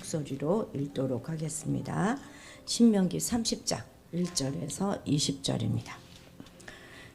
목소리로 읽도록 하겠습니다. 신명기 30장 1절에서 20절입니다.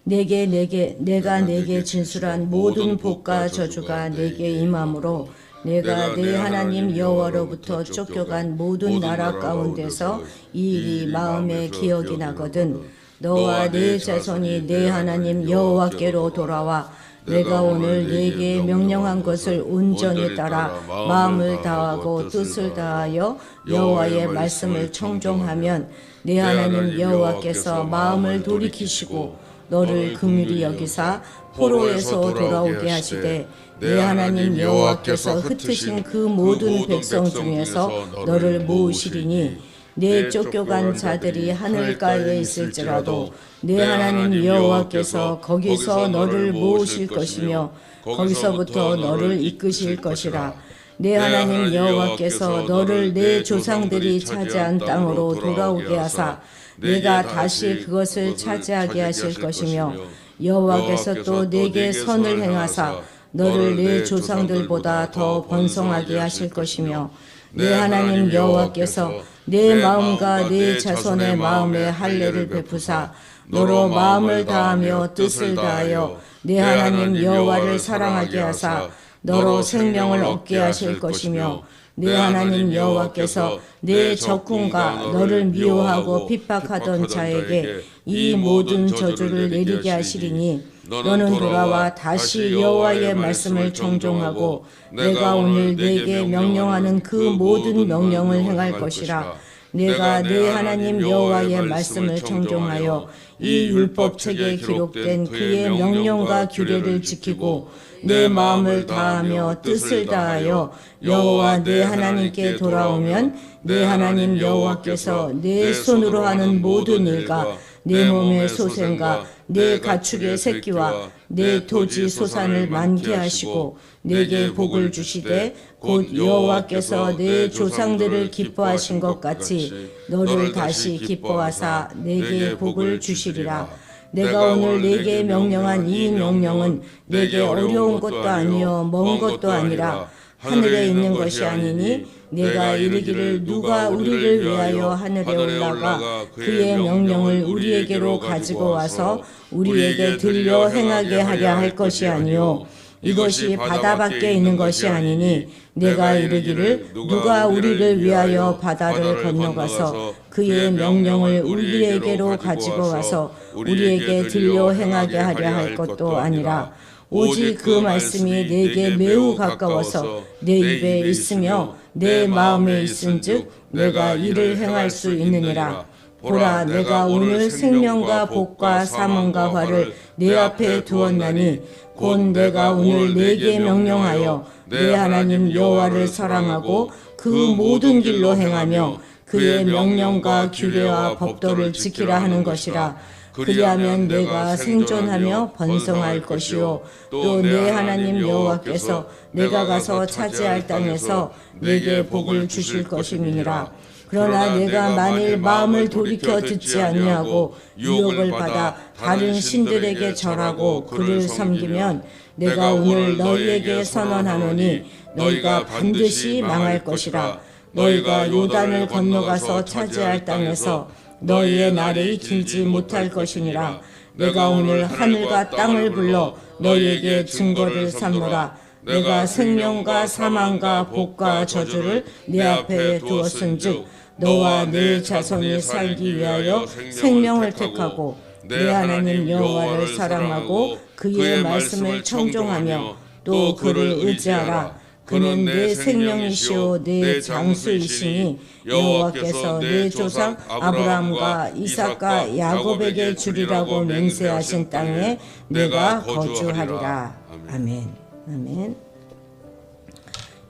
내가 내게 진술한 모든 복과 저주가 내게 임함으로 내가 내 하나님 여호와로부터 쫓겨간 모든 나라 가운데서 이 일이 마음에 기억이 나거든 너와 네 자손이 내 하나님 여호와께로 돌아와 내가 오늘 네게 명령한 것을 온전히 따라 마음을 다하고 뜻을 다하여 여호와의 말씀을 청종하면 내 하나님 여호와께서 마음을 돌이키시고 너를 긍휼히 여기사 포로에서 돌아오게 하시되 내 하나님 여호와께서 흩으신 그 모든 백성 중에서 너를 모으시리니 내 쫓겨간 자들이 하늘가에 있을지라도 내 하나님 여호와께서 거기서 너를 모으실 것이며 거기서부터 너를 이끄실 것이라. 내 하나님 여호와께서 너를 내 조상들이 차지한 땅으로 돌아오게 하사 내가 다시 그것을 차지하게 하실 것이며 여호와께서 또 내게 선을 행하사 너를 내 조상들보다 더 번성하게 하실 것이며 내 하나님 여호와께서 내 마음과 내 자손의 마음에 할례를 베푸사 너로 마음을 다하며 뜻을 다하여 내 하나님 여호와를 사랑하게 하사 너로 생명을 얻게 하실 것이며 내 하나님 여호와께서 내 적군과 너를 미워하고 핍박하던 자에게 이 모든 저주를 내리게 하시리니 너는 돌아와 다시 여호와의 말씀을 청종하고 내가 오늘 네게 명령하는 그 모든 명령을 행할 것이라. 내가 내 하나님 여호와의 말씀을 청종하여 이 율법책에 기록된 그의 명령과 규례를 지키고 내 마음을 다하며 뜻을 다하여 여호와 내 하나님께 돌아오면 내 하나님 여호와께서 내 손으로 하는 모든 일과 내 몸의 소생과 내 가축의 새끼와 내 토지 소산을 만개하시고 내게 복을 주시되 곧 여호와께서 내 조상들을 기뻐하신 것 같이 너를 다시 기뻐하사 내게 복을 주시리라. 내가 오늘 네게 명령한 이 명령은 네게 어려운 것도 아니요 먼 것도 아니라 하늘에 있는 것이 아니니 내가 이르기를 누가 우리를 위하여 하늘에 올라가 그의 명령을 우리에게로 가지고 와서 우리에게 들려 행하게 하려 할 것이 아니요 이것이 바다 밖에 있는 것이 아니니 내가 이르기를 누가 우리를 위하여 바다를 건너가서 그의 명령을 우리에게로 가지고 와서 우리에게 들려 행하게 하려 할 것도 아니라 오직 그 말씀이 내게 매우 가까워서 내 입에 있으며 내 마음에 있은즉 내가 이를 행할 수 있느니라. 보라 내가 오늘 생명과 복과 사망과 화를 내 앞에 두었나니 곧 내가 오늘 네게 명령하여 내 하나님 여호와를 사랑하고 그 모든 길로 행하며 그의 명령과 규례와 법도를 지키라 하는 것이라. 그리하면 내가 생존하며 번성할 것이요 또 내 하나님 여호와께서 내가 가서 차지할 땅에서 내게 복을 주실 것임이니라. 그러나 내가 만일 마음을 돌이켜 듣지 아니하고 유혹을 받아 다른 신들에게 절하고 그를 섬기면 내가 오늘 너희에게 선언하노니 너희가 반드시 망할 것이라. 너희가 요단을 건너가서 차지할 땅에서 너희의 날이 길지 못할 것이니라. 내가 오늘 하늘과 땅을 불러 너희에게 증거를 삼노라. 내가 생명과 사망과 복과 저주를 네 앞에 두었은즉 너와 네 자손이 살기 위하여 생명을 택하고 내 하나님 여호와를 사랑하고 그의 말씀을 청종하며 또 그를 의지하라. 그는 내 생명이시오 내 장수이시니 여호와께서 내 조상 아브라함과 이삭과 야곱에게 주리라고 맹세하신 땅에 내가 거주하리라. 아멘. 아멘.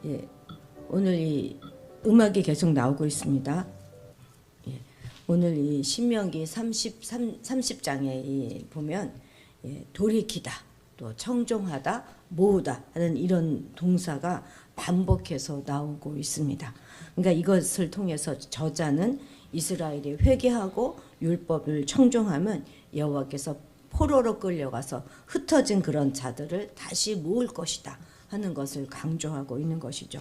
예, 오늘 이 음악이 계속 나오고 있습니다. 예, 오늘 이 신명기 30장에 보면 돌이키다, 또 청종하다, 모으다 하는 이런 동사가 반복해서 나오고 있습니다. 그러니까 이것을 통해서 저자는 이스라엘이 회개하고 율법을 청종하면 여호와께서 포로로 끌려가서 흩어진 그런 자들을 다시 모을 것이다 하는 것을 강조하고 있는 것이죠.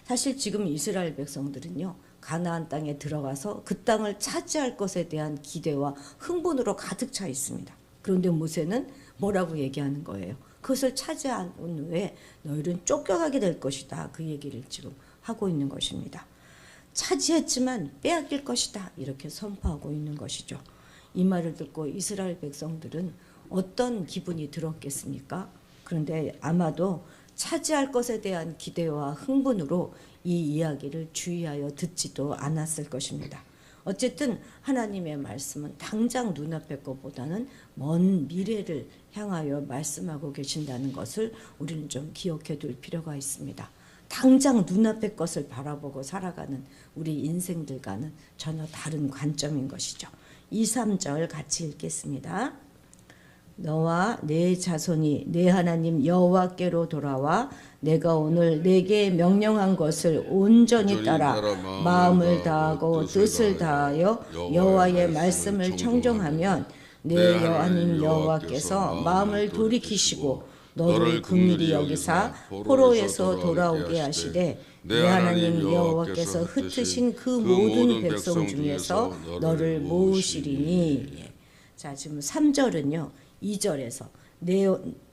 사실 지금 이스라엘 백성들은요, 가나안 땅에 들어가서 그 땅을 차지할 것에 대한 기대와 흥분으로 가득 차 있습니다. 그런데 모세는 뭐라고 얘기하는 거예요? 그것을 차지한 후에 너희는 쫓겨가게 될 것이다. 그 얘기를 지금 하고 있는 것입니다. 차지했지만 빼앗길 것이다. 이렇게 선포하고 있는 것이죠. 이 말을 듣고 이스라엘 백성들은 어떤 기분이 들었겠습니까? 그런데 아마도 차지할 것에 대한 기대와 흥분으로 이 이야기를 주의하여 듣지도 않았을 것입니다. 어쨌든 하나님의 말씀은 당장 눈앞의 것보다는 먼 미래를 향하여 말씀하고 계신다는 것을 우리는 좀 기억해 둘 필요가 있습니다. 당장 눈앞의 것을 바라보고 살아가는 우리 인생들과는 전혀 다른 관점인 것이죠. 2, 3절 같이 읽겠습니다. 너와 내 자손이 내 하나님 여호와께로 돌아와 내가 오늘 내게 명령한 것을 온전히 따라 마음을 다하고 뜻을 다하여 여호와의 말씀을 청종하면 내 하나님 여호와께서 마음을 돌이키시고 너를 긍휼히 여기사 포로에서 돌아오게 하시되 내 하나님 여호와께서 흩으신 그 모든 백성 중에서 너를 모으시리니. 자, 지금 3절은요. 2절에서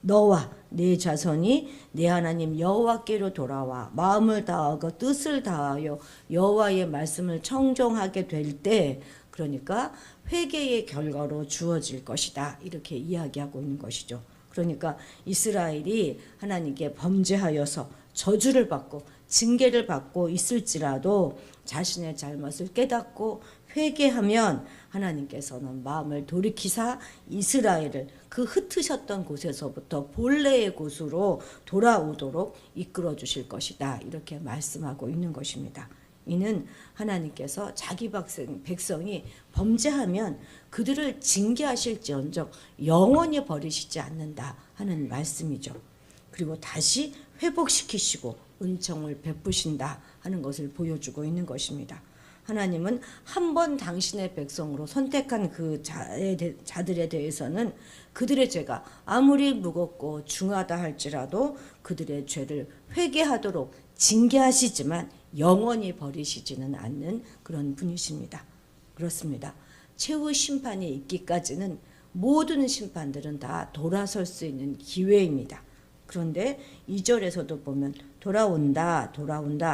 너와 내 자손이 내 하나님 여호와께로 돌아와 마음을 다하고 뜻을 다하여 여호와의 말씀을 청종하게 될 때, 그러니까 회개의 결과로 주어질 것이다. 이렇게 이야기하고 있는 것이죠. 그러니까 이스라엘이 하나님께 범죄하여서 저주를 받고 징계를 받고 있을지라도 자신의 잘못을 깨닫고 회개하면 하나님께서는 마음을 돌이키사 이스라엘을 그 흩으셨던 곳에서부터 본래의 곳으로 돌아오도록 이끌어 주실 것이다. 이렇게 말씀하고 있는 것입니다. 이는 하나님께서 자기 백성이 범죄하면 그들을 징계하실지언정 영원히 버리시지 않는다 하는 말씀이죠. 그리고 다시 회복시키시고 은총을 베푸신다 하는 것을 보여주고 있는 것입니다. 하나님은 한 번 당신의 백성으로 선택한 그 자들에 대해서는 그들의 죄가 아무리 무겁고 중하다 할지라도 그들의 죄를 회개하도록 징계하시지만 영원히 버리시지는 않는 그런 분이십니다. 그렇습니다. 최후 심판이 있기까지는 모든 심판들은 다 돌아설 수 있는 기회입니다. 그런데 2절에서도 보면 돌아온다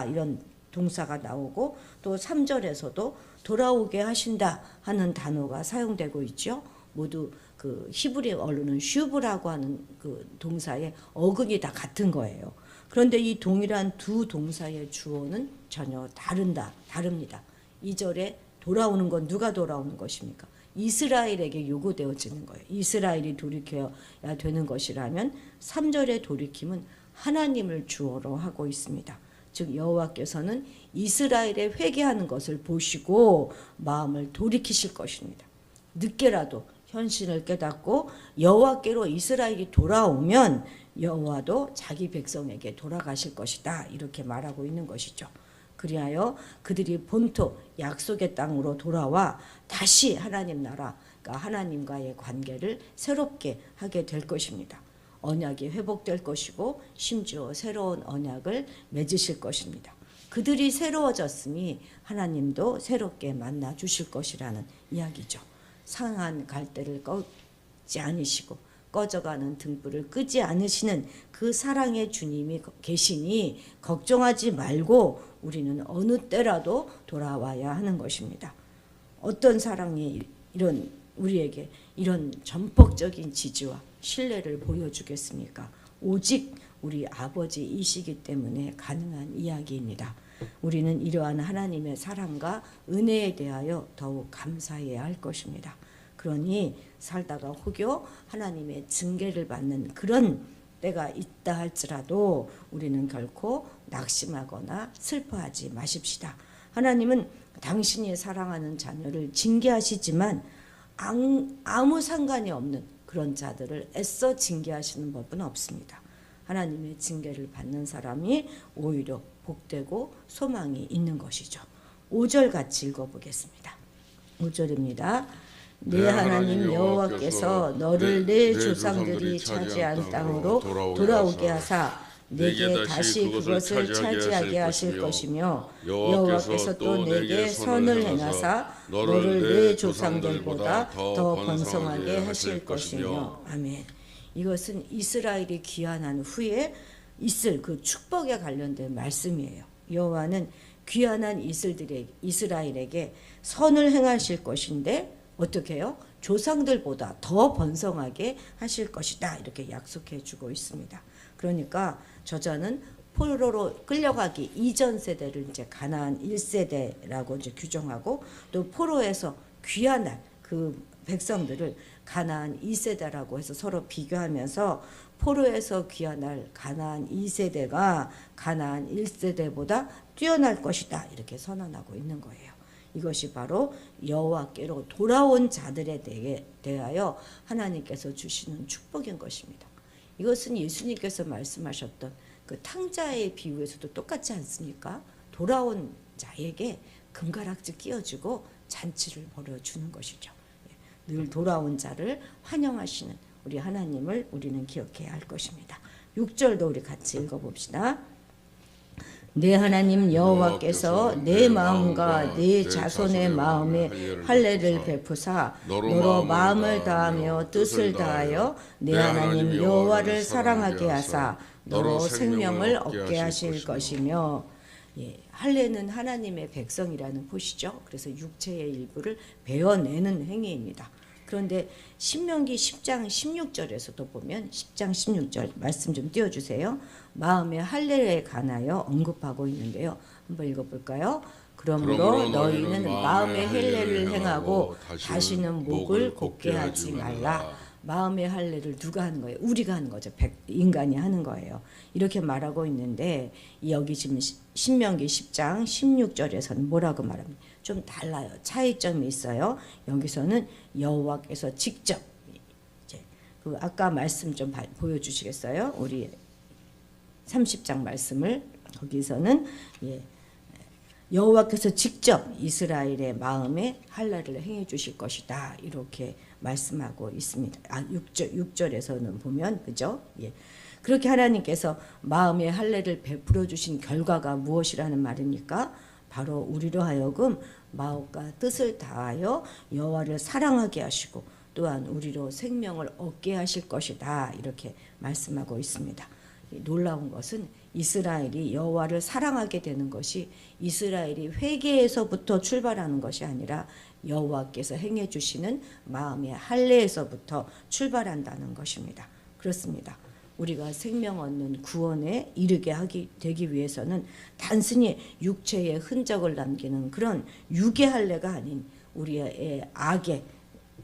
이런 동사가 나오고 또 3절에서도 돌아오게 하신다 하는 단어가 사용되고 있죠. 모두 그 히브리 언어는 슈브라고 하는 그 동사의 어근이 다 같은 거예요. 그런데 이 동일한 두 동사의 주어는 전혀 다릅니다. 2절에 돌아오는 건 누가 돌아오는 것입니까? 이스라엘에게 요구되어지는 거예요. 이스라엘이 돌이켜야 되는 것이라면 3절의 돌이킴은 하나님을 주어로 하고 있습니다. 즉 여호와께서는 이스라엘의 회개하는 것을 보시고 마음을 돌이키실 것입니다. 늦게라도 현신을 깨닫고 여호와께로 이스라엘이 돌아오면 여호와도 자기 백성에게 돌아가실 것이다. 이렇게 말하고 있는 것이죠. 그리하여 그들이 본토 약속의 땅으로 돌아와 다시 하나님 나라, 그러니까 하나님과의 관계를 새롭게 하게 될 것입니다. 언약이 회복될 것이고 심지어 새로운 언약을 맺으실 것입니다. 그들이 새로워졌으니 하나님도 새롭게 만나 주실 것이라는 이야기죠. 상한 갈대를 꺾지 않으시고 꺼져가는 등불을 끄지 않으시는 그 사랑의 주님이 계시니 걱정하지 말고 우리는 어느 때라도 돌아와야 하는 것입니다. 어떤 사랑이 우리에게 이런 전폭적인 지지와 신뢰를 보여주겠습니까? 오직 우리 아버지이시기 때문에 가능한 이야기입니다. 우리는 이러한 하나님의 사랑과 은혜에 대하여 더욱 감사해야 할 것입니다. 그러니 살다가 혹여 하나님의 징계를 받는 그런 때가 있다 할지라도 우리는 결코 낙심하거나 슬퍼하지 마십시다. 하나님은 당신이 사랑하는 자녀를 징계하시지만 아무 상관이 없는 그런 자들을 애써 징계하시는 법은 없습니다. 하나님의 징계를 받는 사람이 오히려 복되고 소망이 있는 것이죠. 5절 같이 읽어보겠습니다. 5절입니다. 내 하나님 여호와께서 너를 내 조상들이 차지한 땅으로 돌아오게 하사 내게 다시 그것을 차지하게 하실 것이며 여호와께서 또 내게 선을 행하사 너를 내 조상들보다 더 번성하게 하실 것이며. 아멘. 이것은 이스라엘이 귀환한 후에 있을 그 축복에 관련된 말씀이에요. 여호와는 귀환한 이스라엘에게 선을 행하실 것인데 어떻게 해요? 조상들보다 더 번성하게 하실 것이다. 이렇게 약속해 주고 있습니다. 그러니까 저자는 포로로 끌려가기 이전 세대를 이제 가나안 1세대라고 이제 규정하고, 또 포로에서 귀환할 그 백성들을 가나안 2세대라고 해서 서로 비교하면서 포로에서 귀환할 가나안 2세대가 가나안 1세대보다 뛰어날 것이다. 이렇게 선언하고 있는 거예요. 이것이 바로 여호와께로 돌아온 자들에 대하여 하나님께서 주시는 축복인 것입니다. 이것은 예수님께서 말씀하셨던 그 탕자의 비유에서도 똑같지 않습니까? 돌아온 자에게 금가락지 끼워주고 잔치를 벌여주는 것이죠. 늘 돌아온 자를 환영하시는 우리 하나님을 우리는 기억해야 할 것입니다. 6절도 우리 같이 읽어봅시다. 내 하나님 여호와께서 내 마음과 내 자손의 마음에 할례를 베푸사 너로 마음을 다하며 뜻을 다하여 내 하나님 여호와를 사랑하게 하사 너로 생명을 얻게 하실 것이며. 할례는 하나님의 백성이라는 뜻이죠. 그래서 육체의 일부를 베어내는 행위입니다. 그런데 신명기 10장 16절에서도 보면 10장 16절 말씀 좀 띄워주세요. 마음의 할례에 관하여 언급하고 있는데요. 한번 읽어볼까요? 그러므로 너희는 마음의 할례를 행하고 다시는 목을 곧게 하지 말라. 마음의 할례를 누가 하는 거예요? 우리가 하는 거죠. 인간이 하는 거예요. 이렇게 말하고 있는데 여기 지금 신명기 10장 16절에서는 뭐라고 말합니까? 좀 달라요. 차이점이 있어요. 여기서는 여호와께서 직접 이제 그 아까 말씀 좀 보여주시겠어요? 우리 30장 말씀을 거기서는 여호와께서 직접 이스라엘의 마음에 할례를 행해 주실 것이다. 이렇게 말씀하고 있습니다. 6절에서는 보면 그죠? 그렇게 하나님께서 마음의 할례를 베풀어 주신 결과가 무엇이라는 말입니까? 바로 우리로 하여금 마음과 뜻을 다하여 여호와를 사랑하게 하시고 또한 우리로 생명을 얻게 하실 것이다. 이렇게 말씀하고 있습니다. 놀라운 것은 이스라엘이 여호와를 사랑하게 되는 것이 이스라엘이 회개에서부터 출발하는 것이 아니라 여호와께서 행해 주시는 마음의 할례에서부터 출발한다는 것입니다. 그렇습니다. 우리가 생명 얻는 구원에 이르게 되기 위해서는 단순히 육체의 흔적을 남기는 그런 육의 할례가 아닌 우리의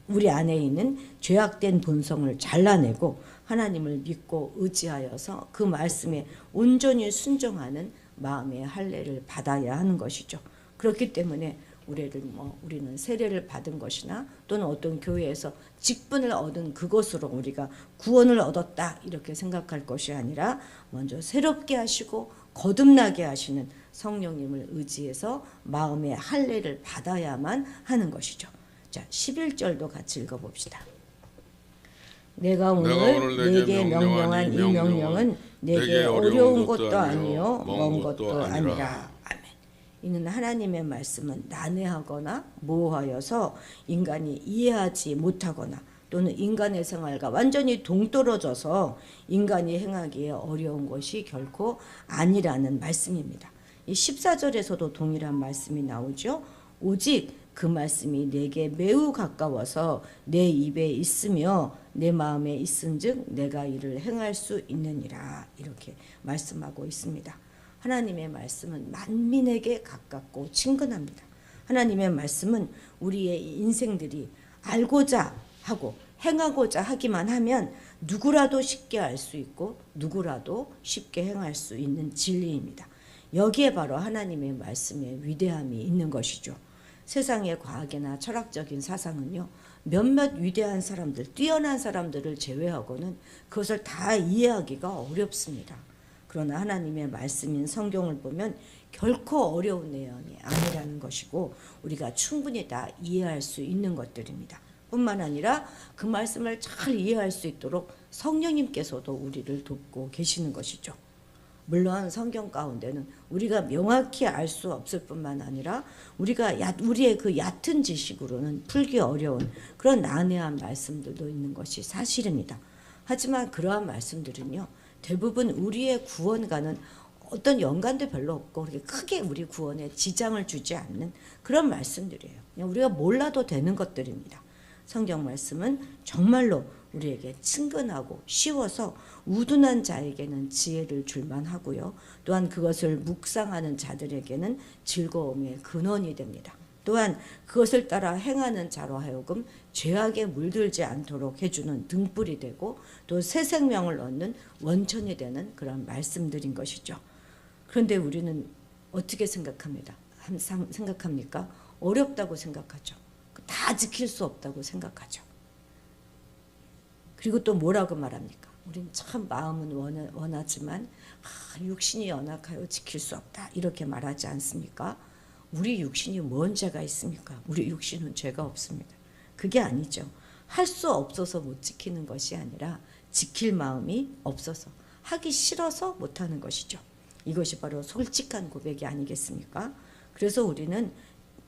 우리 안에 있는 죄악된 본성을 잘라내고 하나님을 믿고 의지하여서 그 말씀에 온전히 순종하는 마음의 할례를 받아야 하는 것이죠. 그렇기 때문에 우리는 세례를 받은 것이나 또는 어떤 교회에서 직분을 얻은 그것으로 우리가 구원을 얻었다 이렇게 생각할 것이 아니라 먼저 새롭게 하시고 거듭나게 하시는 성령님을 의지해서 마음의 할례를 받아야만 하는 것이죠. 자, 11절도 같이 읽어봅시다. 내가 오늘 내게 명령한 이 명령은 내게 어려운 것도 아니요 먼 것도 아니라. 아멘. 이는 하나님의 말씀은 난해하거나 모호하여서 인간이 이해하지 못하거나 또는 인간의 생활과 완전히 동떨어져서 인간이 행하기에 어려운 것이 결코 아니라는 말씀입니다. 이 14절에서도 동일한 말씀이 나오죠. 오직 그 말씀이 내게 매우 가까워서 내 입에 있으며 내 마음에 있은즉 내가 이를 행할 수 있느니라. 이렇게 말씀하고 있습니다. 하나님의 말씀은 만민에게 가깝고 친근합니다. 하나님의 말씀은 우리의 인생들이 알고자 하고 행하고자 하기만 하면 누구라도 쉽게 알 수 있고 누구라도 쉽게 행할 수 있는 진리입니다. 여기에 바로 하나님의 말씀의 위대함이 있는 것이죠. 세상의 과학이나 철학적인 사상은요, 몇몇 위대한 사람들, 뛰어난 사람들을 제외하고는 그것을 다 이해하기가 어렵습니다. 그러나 하나님의 말씀인 성경을 보면 결코 어려운 내용이 아니라는 것이고 우리가 충분히 다 이해할 수 있는 것들입니다. 뿐만 아니라 그 말씀을 잘 이해할 수 있도록 성령님께서도 우리를 돕고 계시는 것이죠. 물론 성경 가운데는 우리가 명확히 알 수 없을 뿐만 아니라 우리의 그 얕은 지식으로는 풀기 어려운 그런 난해한 말씀들도 있는 것이 사실입니다. 하지만 그러한 말씀들은요, 대부분 우리의 구원과는 어떤 연관도 별로 없고 그렇게 크게 우리 구원에 지장을 주지 않는 그런 말씀들이에요. 그냥 우리가 몰라도 되는 것들입니다. 성경 말씀은 정말로 우리에게 친근하고 쉬워서 우둔한 자에게는 지혜를 줄만 하고요. 또한 그것을 묵상하는 자들에게는 즐거움의 근원이 됩니다. 또한 그것을 따라 행하는 자로 하여금 죄악에 물들지 않도록 해주는 등불이 되고 또 새 생명을 얻는 원천이 되는 그런 말씀들인 것이죠. 그런데 우리는 어떻게 생각합니까? 어렵다고 생각하죠. 다 지킬 수 없다고 생각하죠. 그리고 또 뭐라고 말합니까? 우리는 참 마음은 원하지만 육신이 연약하여 지킬 수 없다 이렇게 말하지 않습니까? 우리 육신이 뭔 죄가 있습니까? 우리 육신은 죄가 없습니다. 그게 아니죠. 할 수 없어서 못 지키는 것이 아니라 지킬 마음이 없어서 하기 싫어서 못하는 것이죠. 이것이 바로 솔직한 고백이 아니겠습니까? 그래서 우리는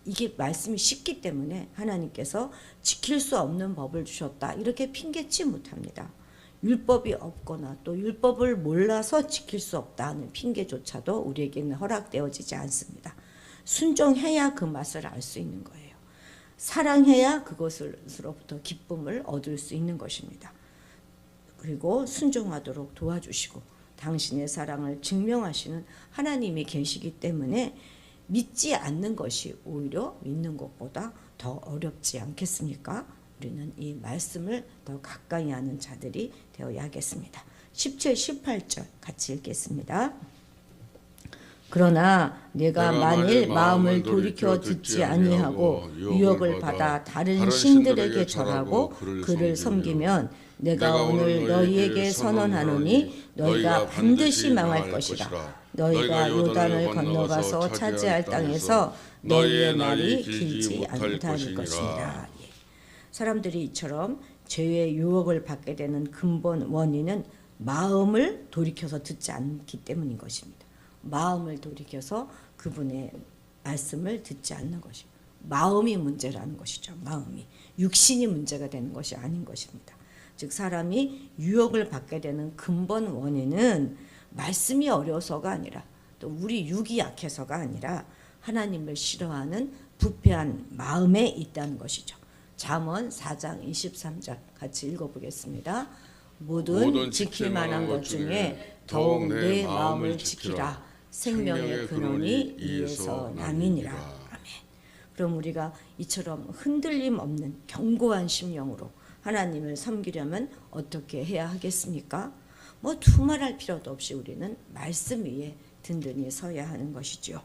이게 말씀이 쉽기 때문에 하나님께서 지킬 수 없는 법을 주셨다 이렇게 핑계치 못합니다. 율법이 없거나 또 율법을 몰라서 지킬 수 없다는 핑계조차도 우리에게는 허락되어지지 않습니다. 순종해야 그 맛을 알 수 있는 거예요. 사랑해야 그것으로부터 기쁨을 얻을 수 있는 것입니다. 그리고 순종하도록 도와주시고 당신의 사랑을 증명하시는 하나님이 계시기 때문에 믿지 않는 것이 오히려 믿는 것보다 더 어렵지 않겠습니까? 우리는 이 말씀을 더 가까이 하는 자들이 되어야겠습니다. 17, 18절 같이 읽겠습니다. 그러나 내가 만일 마음을 돌이켜 듣지 아니하고 유혹을 받아 다른 신들에게 절하고 그를 섬기면 내가 오늘 너희에게 선언하노니 너희가 반드시 망할 것이라. 너희가 요단을 건너가서 차지할 땅에서 너희의 날이 길지 않다는 것이니라. 사람들이 이처럼 죄의 유혹을 받게 되는 근본 원인은 마음을 돌이켜서 듣지 않기 때문인 것입니다. 마음을 돌이켜서 그분의 말씀을 듣지 않는 것이 마음이 문제라는 것이죠. 마음이 육신이 문제가 되는 것이 아닌 것입니다. 즉 사람이 유혹을 받게 되는 근본 원인은 말씀이 어려서가 아니라 또 우리 육이 약해서가 아니라 하나님을 싫어하는 부패한 마음에 있다는 것이죠. 잠언 4장 23절 같이 읽어보겠습니다. 모든 지킬 만한 것 중에 더욱 내 마음을 지키라. 생명의 근원이 이에서 남이니라. 아멘. 그럼 우리가 이처럼 흔들림 없는 견고한 심령으로 하나님을 섬기려면 어떻게 해야 하겠습니까? 두말할 필요도 없이 우리는 말씀 위에 든든히 서야 하는 것이지요.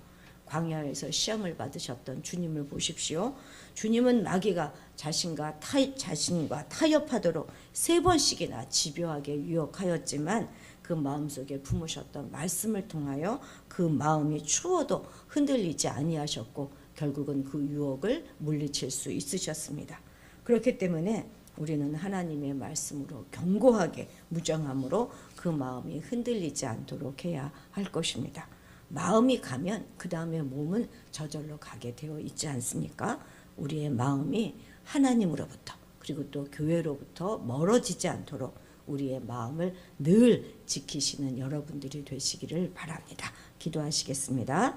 광야에서 시험을 받으셨던 주님을 보십시오. 주님은 마귀가 자신과 타협하도록 3번씩이나 집요하게 유혹하였지만 그 마음속에 품으셨던 말씀을 통하여 그 마음이 추워도 흔들리지 아니하셨고 결국은 그 유혹을 물리칠 수 있으셨습니다. 그렇기 때문에 우리는 하나님의 말씀으로 견고하게 무정함으로 그 마음이 흔들리지 않도록 해야 할 것입니다. 마음이 가면 그 다음에 몸은 저절로 가게 되어 있지 않습니까? 우리의 마음이 하나님으로부터 그리고 또 교회로부터 멀어지지 않도록 우리의 마음을 늘 지키시는 여러분들이 되시기를 바랍니다. 기도하시겠습니다.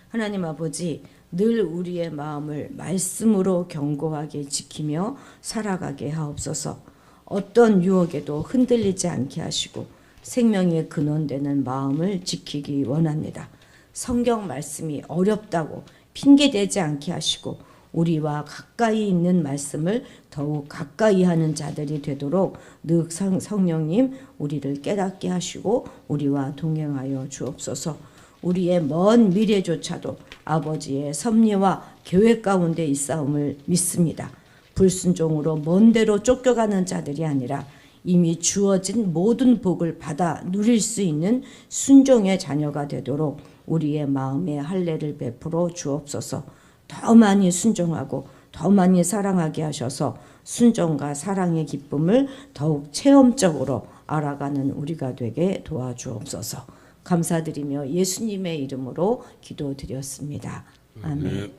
하나님 아버지, 늘 우리의 마음을 말씀으로 견고하게 지키며 살아가게 하옵소서. 어떤 유혹에도 흔들리지 않게 하시고 생명의 근원되는 마음을 지키기 원합니다. 성경 말씀이 어렵다고 핑계대지 않게 하시고 우리와 가까이 있는 말씀을 더욱 가까이 하는 자들이 되도록 늘 성령님 우리를 깨닫게 하시고 우리와 동행하여 주옵소서. 우리의 먼 미래조차도 아버지의 섭리와 계획 가운데 있사옴을 믿습니다. 불순종으로 먼 데로 쫓겨가는 자들이 아니라 이미 주어진 모든 복을 받아 누릴 수 있는 순종의 자녀가 되도록 우리의 마음에 할례를 베풀어 주옵소서. 더 많이 순종하고 더 많이 사랑하게 하셔서 순종과 사랑의 기쁨을 더욱 체험적으로 알아가는 우리가 되게 도와주옵소서. 감사드리며 예수님의 이름으로 기도드렸습니다. 아멘.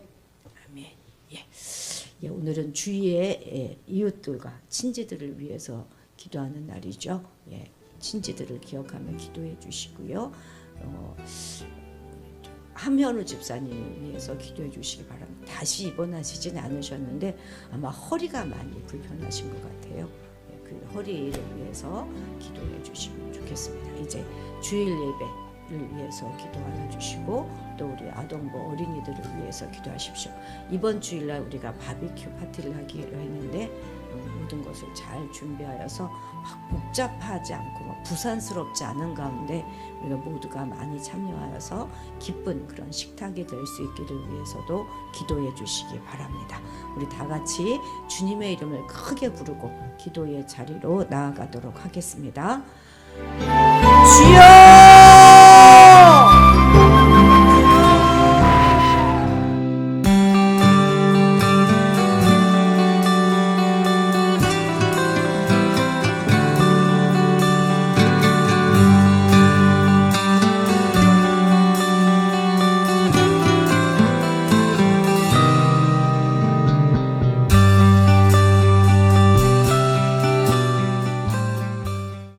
아멘. 예, 오늘은 주위의 이웃들과 친지들을 위해서 기도하는 날이죠. 예, 친지들을 기억하며 기도해 주시고요. 함현우 집사님을 위해서 기도해 주시기 바랍니다. 다시 입원하시진 않으셨는데 아마 허리가 많이 불편하신 것 같아요. 예, 그 허리를 위해서 기도해 주시면 좋겠습니다. 이제 주일 예배를 위해서 기도 하나 주시고 또 우리 아동부 어린이들을 위해서 기도하십시오. 이번 주일날 우리가 바비큐 파티를 하기로 했는데 모든 것을 잘 준비하여서 막 복잡하지 않고 막 부산스럽지 않은 가운데 우리가 모두가 많이 참여하여서 기쁜 그런 식탁이 될 수 있기를 위해서도 기도해 주시기 바랍니다. 우리 다 같이 주님의 이름을 크게 부르고 기도의 자리로 나아가도록 하겠습니다.